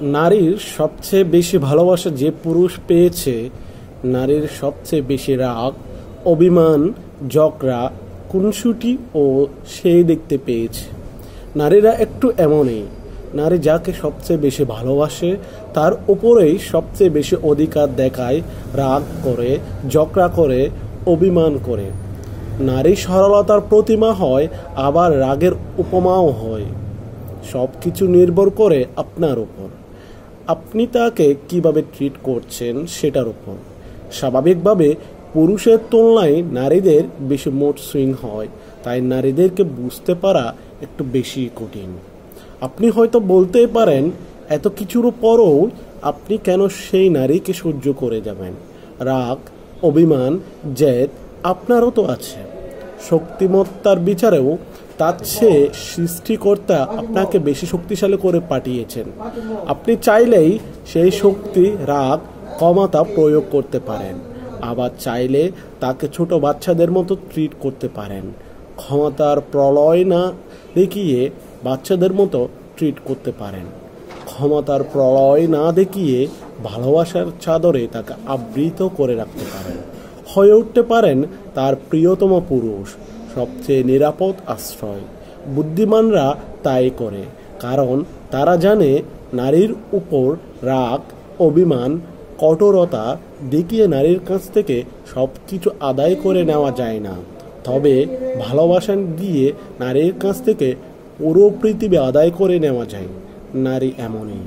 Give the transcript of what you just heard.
নারীর সবচেয়ে বেশি ভালোবাসা যে পুরুষ পেয়েছে, নারীর সবচেয়ে বেশি রাগ, অভিমান, ঝগড়া, খুনসুটি ও সেই দেখতে পেয়েছে। নারীরা একটু এমনই। নারী যাকে সবচেয়ে বেশি ভালোবাসে তার উপরেই সবচেয়ে বেশি অধিকার দেখায়, রাগ করে, ঝগড়া করে, অভিমান করে। নারী সরলতার প্রতিমা হয়, আবার রাগের উপমাও হয়। সব কিছু নির্ভর করে আপনার উপর, আপনি তাকে কিভাবে ট্রিট করছেন সেটার উপর। স্বাভাবিকভাবে পুরুষের তুলনায় নারীদের বেশি মুড সুইং হয়, তাই নারীদেরকে বুঝতে পারা একটু বেশি কঠিন। আপনি হয়তো বলতেই পারেন, এত কিছুর পরও আপনি কেন সেই নারীকে সহ্য করে যাবেন? রাগ, অভিমান, জেদ আপনারও তো আছে। শক্তিমত্তার বিচারেও তার চেয়ে সৃষ্টিকর্তা আপনাকে বেশি শক্তিশালী করে পাঠিয়েছেন। আপনি চাইলেই সেই শক্তি, রাগ, ক্ষমতা প্রয়োগ করতে পারেন, আবার চাইলে তাকে ছোট বাচ্চাদের মতো ট্রিট করতে পারেন। ক্ষমতার প্রলয় না দেখিয়ে বাচ্চাদের মতো ট্রিট করতে পারেন। ক্ষমতার প্রলয় না দেখিয়ে ভালোবাসার চাদরে তাকে আবৃত করে রাখতে পারেন। হয়ে উঠতে পারেন তার প্রিয়তম পুরুষ, সবচেয়ে নিরাপদ আশ্রয়। বুদ্ধিমানরা তাই করে, কারণ তারা জানে নারীর উপর রাগ, অভিমান, কঠোরতা দেখিয়ে নারীর কাছ থেকে সব কিছু আদায় করে নেওয়া যায় না। তবে ভালোবাসা দিয়ে নারীর কাছ থেকে পুরো পৃথিবী আদায় করে নেওয়া যায়। নারী এমনই।